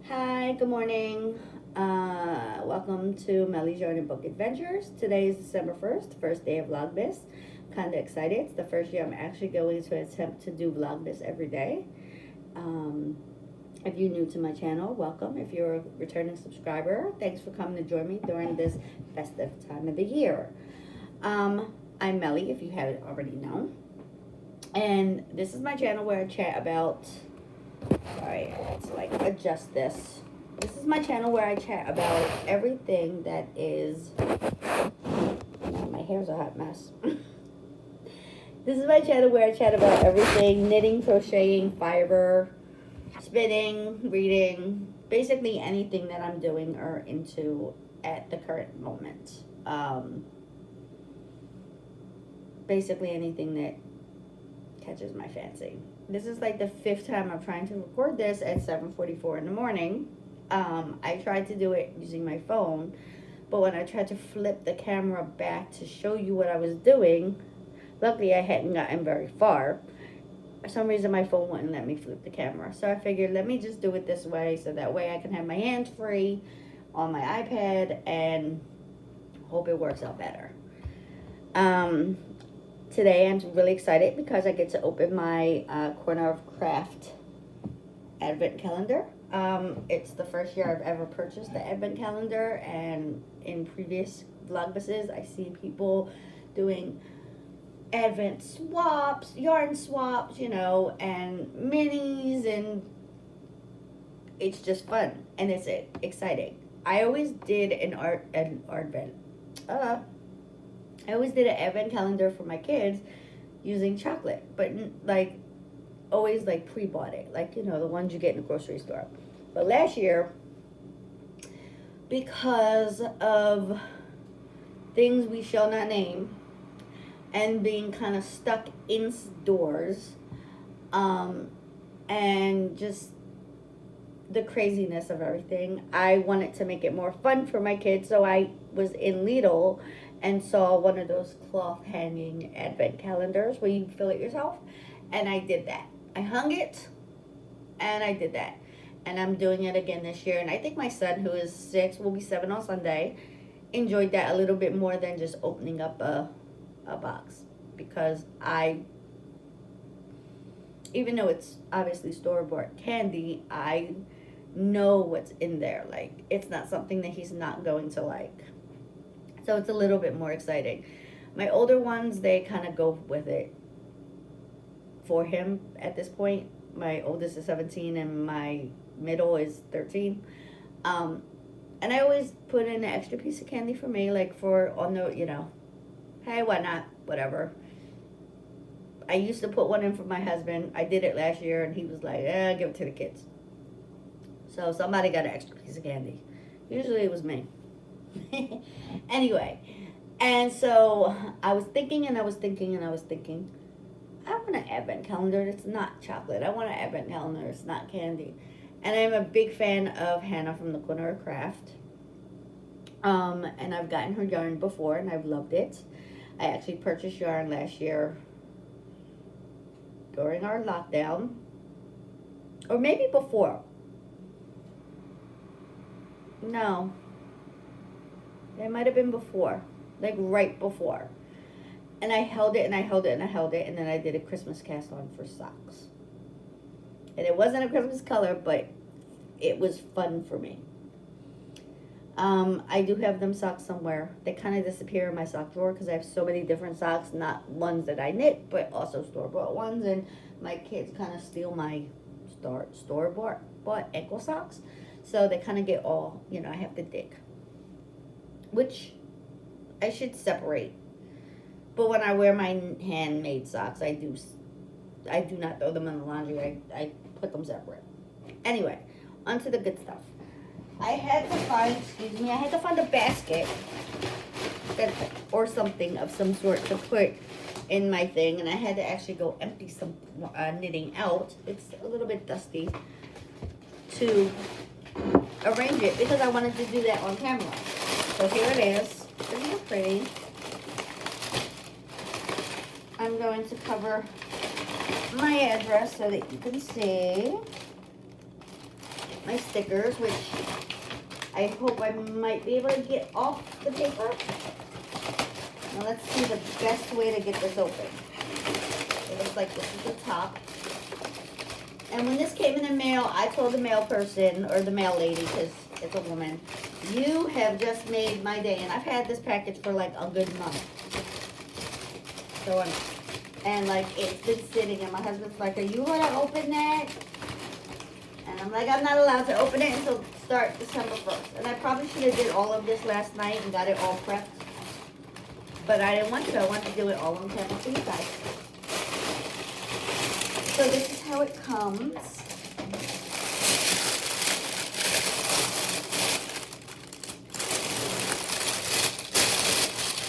Hi, good morning. Welcome to Melly's Yarn and Book Adventures. Today is December 1st, first day of Vlogmas. Kind of excited. It's the first year I'm actually going to attempt to do Vlogmas every day. If you're new to my channel, welcome. If you're a returning subscriber, thanks for coming to join me during this festive time of the year. I'm Melly, if you haven't already known. And this is my channel where I chat about... Sorry, let's like adjust this. This is my channel where I chat about everything that is... My hair's a hot mess. This is my channel where I chat about everything: knitting, crocheting, fiber, spinning, reading, basically anything that I'm doing or into at the current moment. Basically anything that catches my fancy. This is like the 5th time I'm trying to record this at 7:44 in the morning. I tried to do it using my phone, but when I tried to flip the camera back to show you what I was doing, luckily I hadn't gotten very far. For some reason my phone wouldn't let me flip the camera. So I figured, let me just do it this way, so that way I can have my hands free on my iPad and hope it works out better. Today I'm really excited because I get to open my Corner of Craft advent calendar. It's the first year I've ever purchased the advent calendar, and in previous Vlogmases I see people doing advent swaps, yarn swaps, you know, and minis, and it's just fun and it's exciting. I always did an advent calendar for my kids using chocolate, but like always like pre-bought it, like, you know, the ones you get in the grocery store. But last year, because of things we shall not name and being kind of stuck indoors, and just the craziness of everything, I wanted to make it more fun for my kids. So I was in Lidl and saw one of those cloth hanging advent calendars where you fill it yourself, and I did that. I hung it and I did that, and I'm doing it again this year. And I think my son, who is 6, will be 7 on Sunday, enjoyed that a little bit more than just opening up a box, because even though it's obviously store-bought candy, I know what's in there. Like, it's not something that he's not going to like. So it's a little bit more exciting. My older ones, they kind of go with it for him at this point. My oldest is 17 and my middle is 13. And I always put in an extra piece of candy for me, like on the, you know, hey, why not? Whatever. I used to put one in for my husband. I did it last year and he was like, give it to the kids. So somebody got an extra piece of candy. Usually it was me. Anyway, and so I was thinking, I want an advent calendar that's not chocolate. I want an advent calendar that's not candy. And I'm a big fan of Hannah from the Corner of Craft. And I've gotten her yarn before and I've loved it. I actually purchased yarn last year during our lockdown, or maybe before. No, it might have been before, like right before. And I held it and I held it and I held it, and then I did a Christmas cast on for socks. And it wasn't a Christmas color, but it was fun for me. I do have them socks somewhere. They kind of disappear in my sock drawer because I have so many different socks, not ones that I knit, but also store-bought ones. And my kids kind of steal my store-bought ankle socks. So they kind of get all, you know, I have to dig, which I should separate. But when I wear my handmade socks, I do not throw them in the laundry. I put them separate. Anyway, onto the good stuff. I had to find a basket or something of some sort to put in my thing, and I had to actually go empty some knitting out. It's a little bit dusty to arrange it because I wanted to do that on camera. So here it is. Isn't it pretty? I'm going to cover my address so that you can see. my stickers, which I hope I might be able to get off the paper. Now let's see the best way to get this open. It looks like this is the top. And when this came in the mail, I told the mail person, or the mail lady, because it's a woman, you have just made my day. And I've had this package for like a good month. So, and like it's been sitting, and my husband's like, are you going to open that? And I'm like, I'm not allowed to open it until start December 1st. And I probably should have did all of this last night and got it all prepped. But I didn't want to. I wanted to do it all on camera for you guys. So this is how it comes.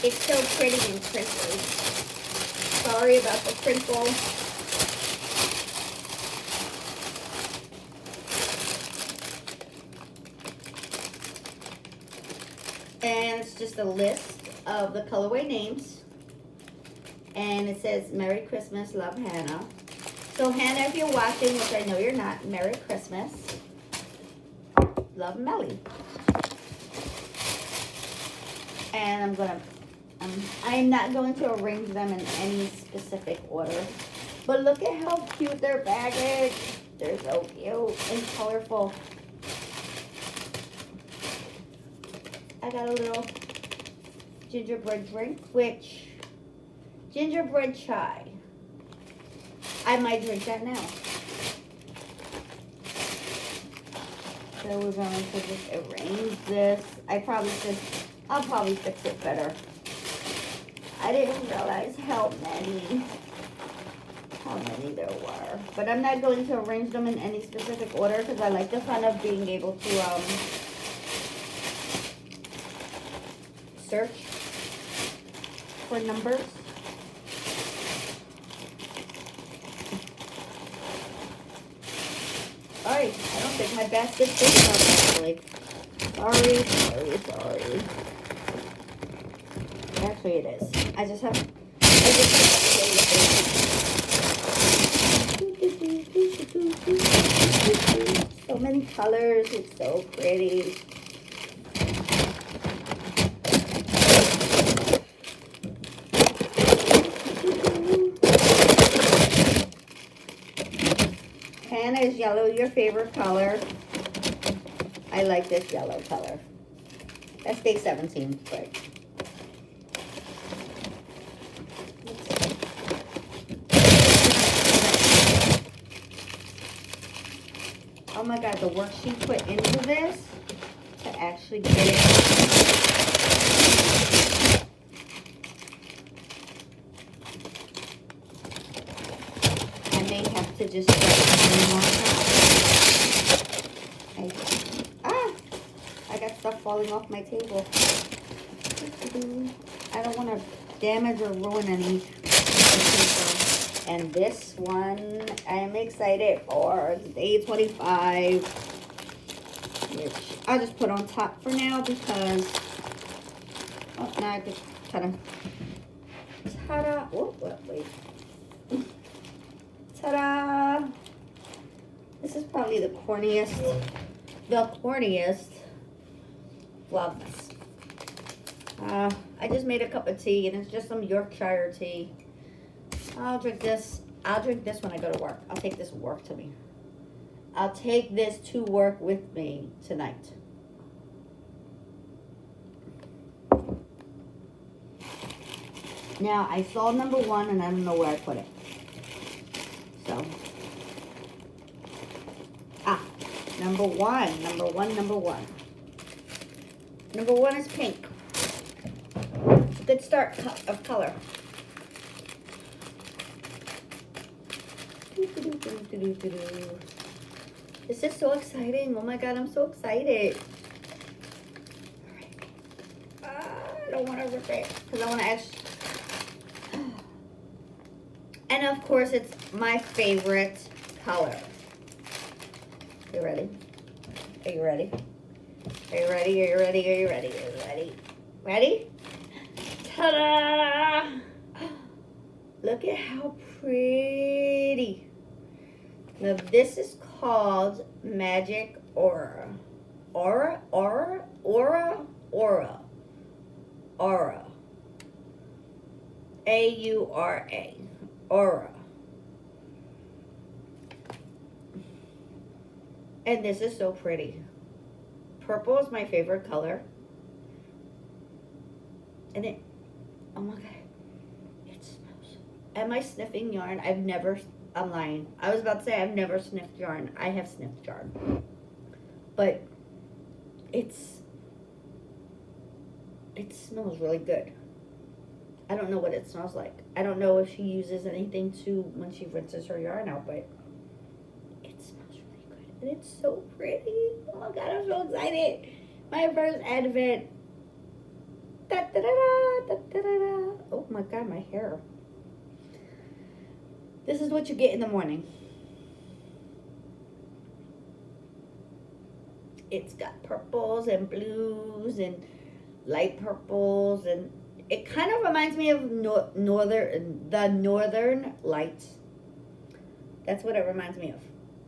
It's so pretty and crinkly. Sorry about the crinkle. And it's just a list of the colorway names. And it says, Merry Christmas, love Hannah. So Hannah, if you're watching, which I know you're not, Merry Christmas. Love, Melly. And I'm not going to arrange them in any specific order. But look at how cute they're bagged. They're so cute and colorful. I got a little gingerbread drink, which gingerbread chai. I might drink that now. So we're going to just arrange this. I'll probably fix it better. I didn't realize how many there were. But I'm not going to arrange them in any specific order because I like the fun of being able to search for numbers. Sorry, I don't think my basket's big enough actually. Sorry. Actually it is. I just have to play with it. So many colors, it's so pretty. Hannah, is yellow your favorite color? I like this yellow color. That's day 17, right? Oh my God, the work she put into this to actually get it. I may have to just start putting more I got stuff falling off my table. I don't want to damage or ruin any paper. And this one I am excited for. It's day 25, which I'll just put on top for now because now I just kind of ta-da. Oh, wait. Ta-da! This is probably the corniest Vlogmas. I just made a cup of tea, and it's just some Yorkshire tea. I'll drink this when I go to work. I'll take this work to me. I'll take this to work with me tonight. Now, I saw number 1, and I don't know where I put it. So, number one. Number 1 is pink. It's a good start of color. This is so exciting. Oh my God, I'm so excited. I don't want to rip it because I want to actually. And of course, it's my favorite color. You ready? Are you ready? Are you ready? Are you ready? Are you ready? Are you ready? Ready? Ta-da! Look at how pretty. Now this is called Magic Aura. Aura, Aura, Aura, Aura, Aura. A-U-R-A. Aura. And this is so pretty. Purple is my favorite color. And it, oh my God, it smells. Am I sniffing yarn? I'm lying. I was about to say I've never sniffed yarn. I have sniffed yarn. But it smells really good. I don't know what it smells like. I don't know if she uses anything when she rinses her yarn out, but it smells really good. And it's so pretty. Oh my God, I'm so excited. My first advent. Da, da, da, da, da, da, da. Oh my God, my hair. This is what you get in the morning. It's got purples and blues and light purples, and it kind of reminds me of the Northern Lights. That's what it reminds me of.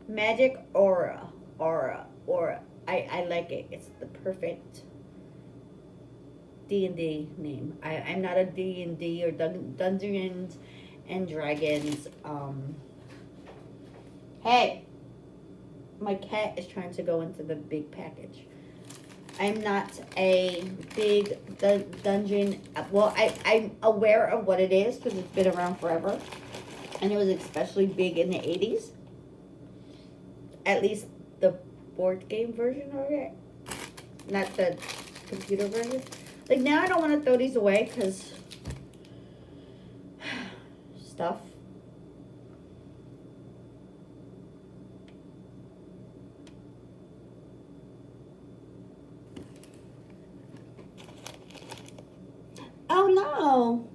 Magic Aura. Aura. Aura. I like it. It's the perfect D&D name. I'm not a D&D or Dungeons and Dragons. Hey, my cat is trying to go into the big package. I'm not a big dungeon. Well, I'm aware of what it is because it's been around forever. And it was especially big in the 80s. At least the board game version of it. Not the computer version. Like, now I don't want to throw these away because stuff. Oh no.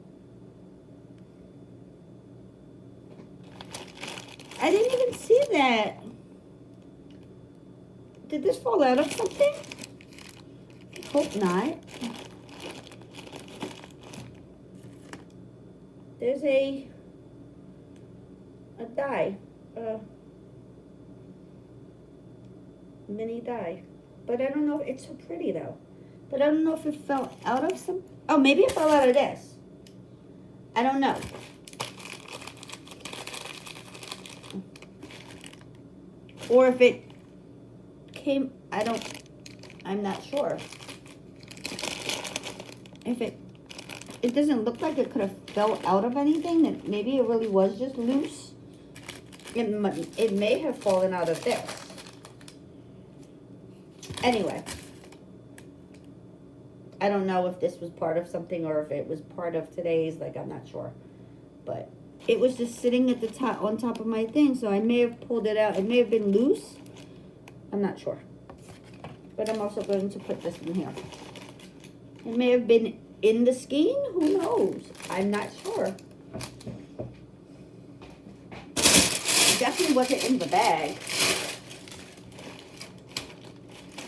I didn't even see that. Did this fall out of something? I hope not. There's a die, mini die, but I don't know if it's so pretty though. But I don't know if it fell out of some. Oh, maybe it fell out of this. I don't know. Or if it came, I'm not sure. If it doesn't look like it could have fell out of anything, that maybe it really was just loose. It may have fallen out of this. Anyway. I don't know if this was part of something or if it was part of today's, like, I'm not sure. But it was just sitting at the top, on top of my thing, so I may have pulled it out. It may have been loose. I'm not sure. But I'm also going to put this in here. It may have been in the skein. Who knows? I'm not sure. It definitely wasn't in the bag.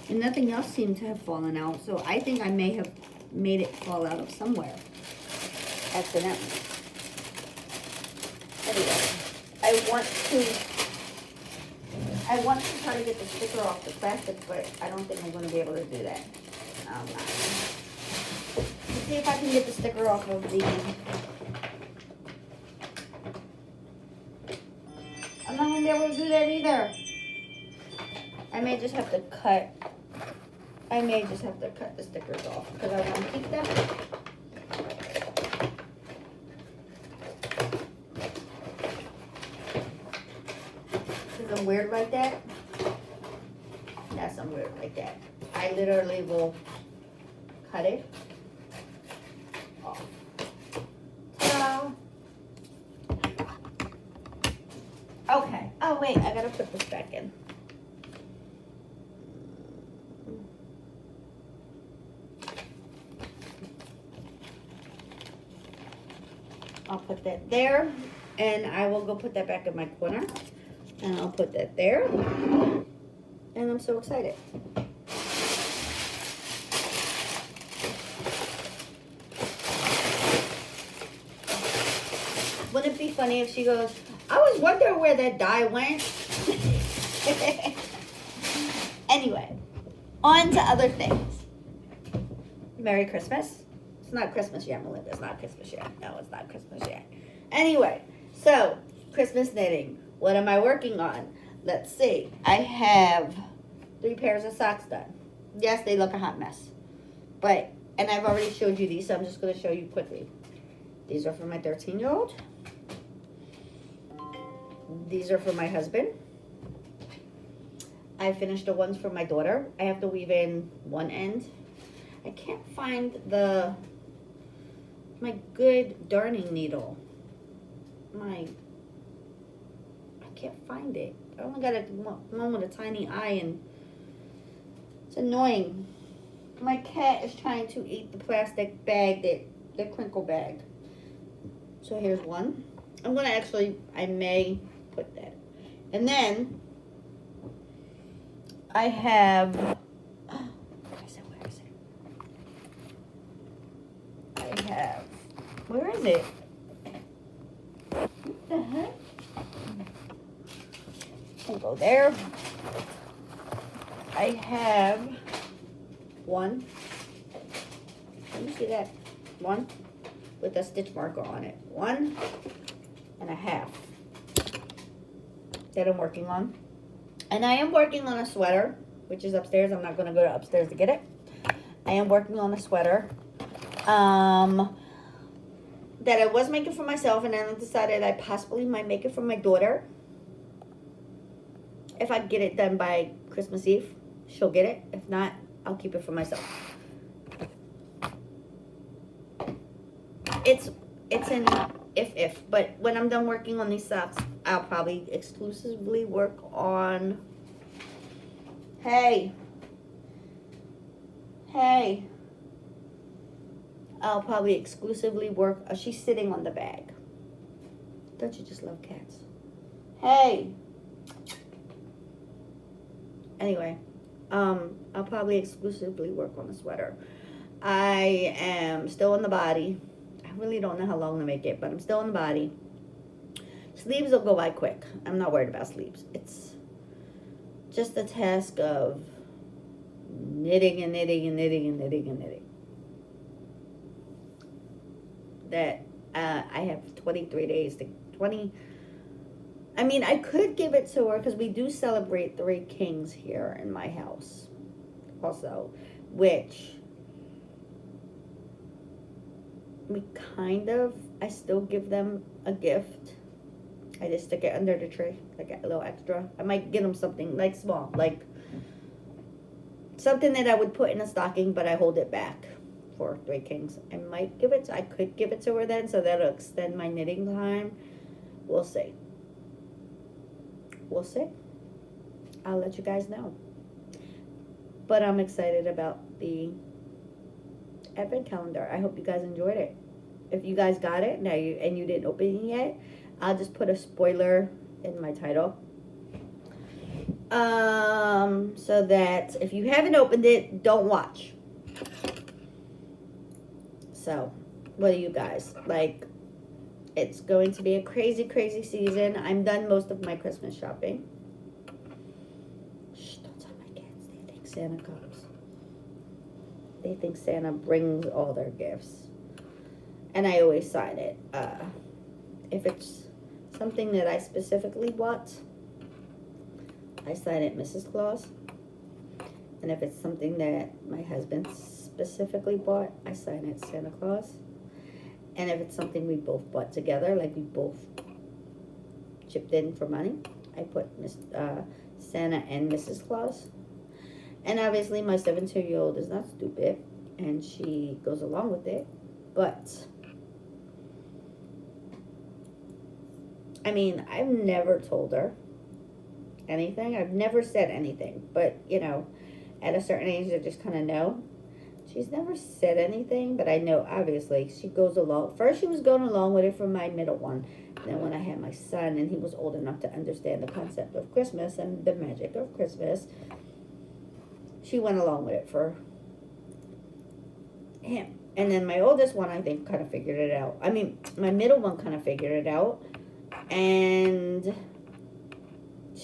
And nothing else seemed to have fallen out, so I think I may have made it fall out of somewhere accidentally. Anyway, I want to try to get the sticker off the plastic, but I don't think I'm going to be able to do that. Let's see if I can get the sticker off of the. I'm not going to be able to do that either. I may just have to cut the stickers off because I want to keep them. Because I'm weird like that. Yes, I'm weird like that. I literally will cut it off. Ta-da! Okay. Oh, wait. I got to put this back in. I'll put that there, and I will go put that back in my corner, and I'll put that there, and I'm so excited. Wouldn't it be funny if she goes, I was wondering where that die went? Anyway, on to other things. Merry Christmas. It's not Christmas yet, Melinda. It's not Christmas yet. No, it's not Christmas yet. Anyway, so Christmas knitting. What am I working on? Let's see. I have 3 pairs of socks done. Yes, they look a hot mess. But, and I've already showed you these, so I'm just going to show you quickly. These are for my 13-year-old. These are for my husband. I finished the ones for my daughter. I have to weave in one end. I can't find my good darning needle. I can't find it. I only got one with a tiny eye, and it's annoying. My cat is trying to eat the plastic bag, the crinkle bag. So here's one. I'm gonna I may put that. And then I have, where is it? Where is it? What the heck? I'll go there. I have one. Let me see that. One with a stitch marker on it. 1.5 that I'm working on. And I am working on a sweater, which is upstairs. I'm not going to go upstairs to get it. I am working on a sweater that I was making for myself, and then I decided I possibly might make it for my daughter. If I get it done by Christmas Eve, she'll get it. If not, I'll keep it for myself. It's an if, but when I'm done working on these socks, I'll probably exclusively work on, hey, I'll probably exclusively work, she's sitting on the bag. Don't you just love cats? Hey. Anyway, I'll probably exclusively work on the sweater. I am still in the body. I really don't know how long to make it, but I'm still in the body. Sleeves will go by quick. I'm not worried about sleeves. It's just the task of knitting and knitting and knitting and knitting and knitting. That I have 23 days to 20. I mean, I could give it to her because we do celebrate 3 kings here in my house also, which I still give them a gift. I just stick it under the tree, like a little extra. I might get them something like small, like something that I would put in a stocking, but I hold it back for 3 kings. I could give it to her then, so that'll extend my knitting time. We'll see. I'll let you guys know. But I'm excited about the advent calendar. I hope you guys enjoyed it. If you guys got it and you didn't open it yet, I'll just put a spoiler in my title. So that if you haven't opened it, don't watch. So, what do you guys like? It's going to be a crazy, crazy season. I'm done most of my Christmas shopping. Shh, don't tell my kids. They think Santa comes. They think Santa brings all their gifts. And I always sign it. If it's something that I specifically bought, I sign it Mrs. Claus. And if it's something that my husband specifically bought, I sign it Santa Claus. And if it's something we both bought together, like we both chipped in for money, I put Santa and Mrs. Claus. And obviously my 17-year-old is not stupid, and she goes along with it. But, I mean, I've never told her anything. I've never said anything. But, you know, at a certain age, I just kind of know. She's never said anything, but I know, obviously, she goes along. First, she was going along with it for my middle one. And then when I had my son, and he was old enough to understand the concept of Christmas and the magic of Christmas, she went along with it for him. And then my oldest one, I think, kind of figured it out. I mean, my middle one kind of figured it out. And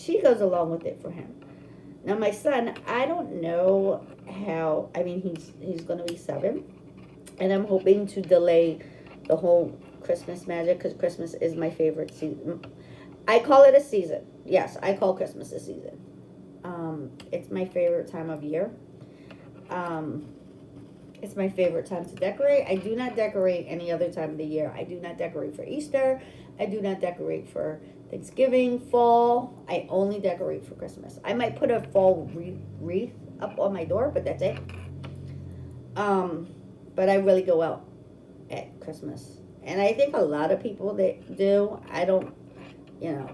she goes along with it for him. Now my son, I don't know how. I mean, he's gonna be 7, and I'm hoping to delay the whole Christmas magic because Christmas is my favorite season. I call it a season. Yes, I call Christmas a season. It's my favorite time of year. It's my favorite time to decorate. I do not decorate any other time of the year. I do not decorate for Easter. I do not decorate for Thanksgiving, fall. I only decorate for Christmas. I might put a fall wreath up on my door, but that's it. But I really go out at Christmas. And I think a lot of people that do. I don't, you know.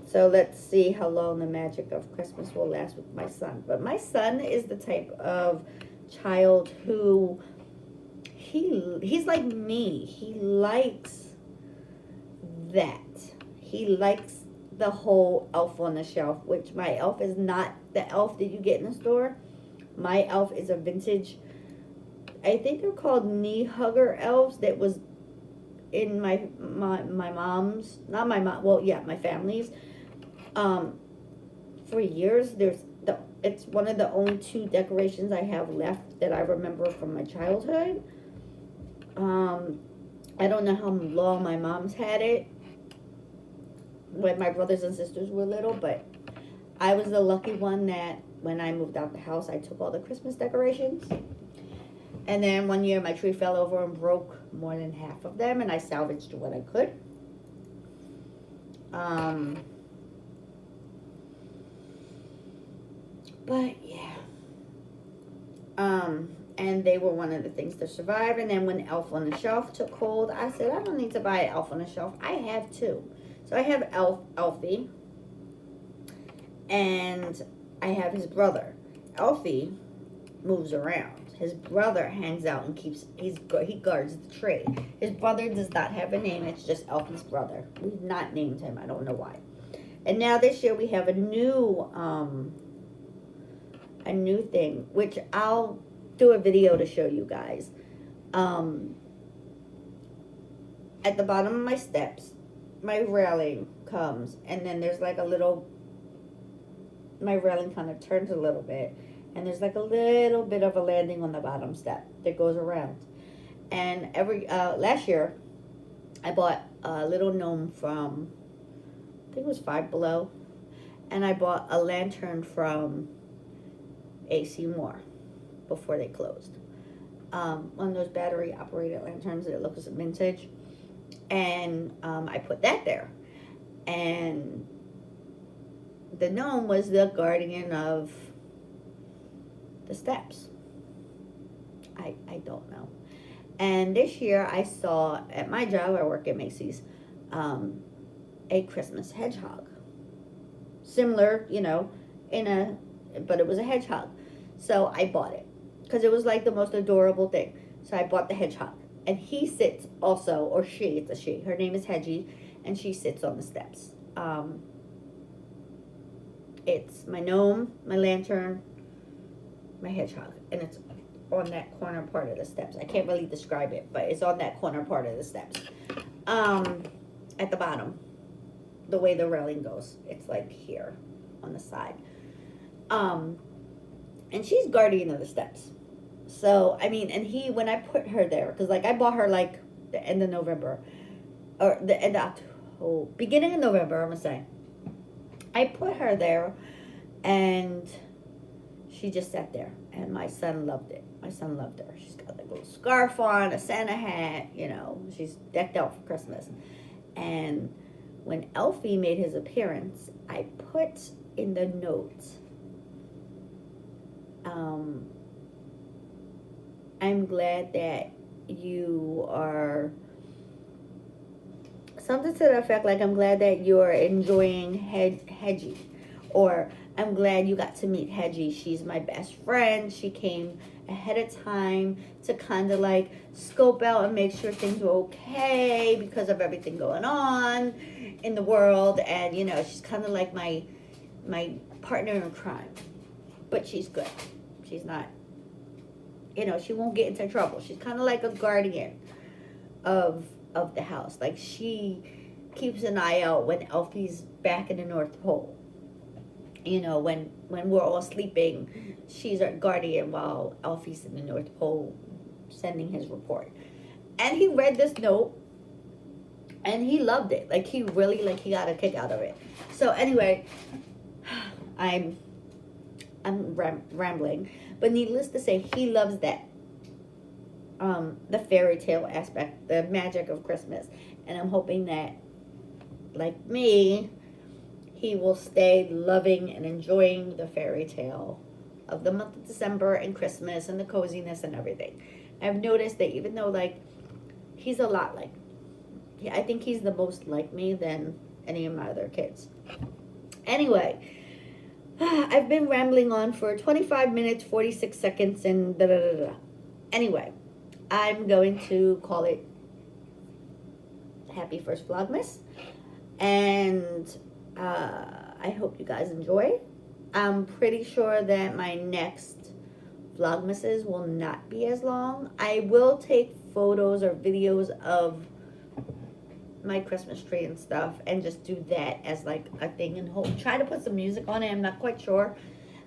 So let's see how long the magic of Christmas will last with my son. But my son is the type of child who he's like me. He likes that. He likes the whole elf on the shelf, which my elf is not the elf that you get in the store. My elf is a vintage, I think they're called knee hugger elves, that was in my mom's, not my mom, well, yeah, my family's. For years, it's one of the only 2 decorations I have left that I remember from my childhood. I don't know how long my mom's had it when my brothers and sisters were little, but I was the lucky one that when I moved out the house, I took all the Christmas decorations. And then one year my tree fell over and broke more than half of them, and I salvaged what I could. But yeah. And they were one of the things to survive. And then when Elf on the Shelf took hold, I said, I don't need to buy Elf on the Shelf. I have 2. So I have Elfie, and I have his brother. Elfie moves around. His brother hangs out and he guards the tree. His brother does not have a name. It's just Elfie's brother. We've not named him. I don't know why. And now this year we have a new thing, which I'll do a video to show you guys. At the bottom of my steps, my railing comes, and then there's like a little, my railing kind of turns a little bit, and there's like a little bit of a landing on the bottom step that goes around. And last year, I bought a little gnome from, I think it was Five Below, and I bought a lantern from AC Moore before they closed. One of those battery operated lanterns that looks vintage. And I put that there. And the gnome was the guardian of the steps. I don't know. And this year I saw at my job, I work at Macy's, a Christmas hedgehog. Similar, but it was a hedgehog. So I bought it because it was like the most adorable thing. So I bought the hedgehog. And he sits also, or she, it's a she. Her name is Hedgie, and she sits on the steps. It's my gnome, my lantern, my hedgehog. And it's on that corner part of the steps. I can't really describe it, but it's on that corner part of the steps. At the bottom, the way the railing goes. It's like here on the side. And she's guardian of the steps. So, I mean, and when I put her there, because like I bought her like the end of November, or the end of October, beginning of November, I'm going to say. I put her there, and she just sat there, and my son loved it. My son loved her. She's got like a little scarf on, a Santa hat, she's decked out for Christmas. And when Elfie made his appearance, I put in the notes, I'm glad that you are, something to the effect like, I'm glad that you're enjoying Hedgie, or I'm glad you got to meet Hedgie. She's my best friend. She came ahead of time to kind of like scope out and make sure things were okay because of everything going on in the world. And, she's kind of like my partner in crime, but she's good. She's not, she won't get into trouble. She's kind of like a guardian of the house. Like she keeps an eye out when Elfie's back in the North Pole. You know, when we're all sleeping, she's our guardian while Elfie's in the North Pole sending his report. And he read this note and he loved it. Like, he really, like, he got a kick out of it. So anyway, I'm rambling, but needless to say, he loves that, the fairy tale aspect, the magic of Christmas. And I'm hoping that, like me, he will stay loving and enjoying the fairy tale of the month of December and Christmas and the coziness and everything. I've noticed that even though, like, he's a lot like, I think he's the most like me than any of my other kids. Anyway, I've been rambling on for 25 minutes, 46 seconds, and da-da-da-da. Anyway, I'm going to call it Happy First Vlogmas. And I hope you guys enjoy. I'm pretty sure that my next Vlogmases will not be as long. I will take photos or videos of my Christmas tree and stuff and just do that as like a thing and try to put some music on it. I'm not quite sure.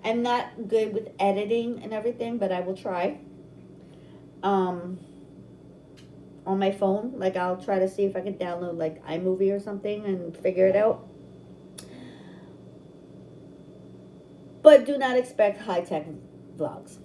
I'm not good with editing and everything, but I will try. On my phone, like, I'll try to see if I can download like iMovie or something and figure it out. But do not expect high-tech vlogs.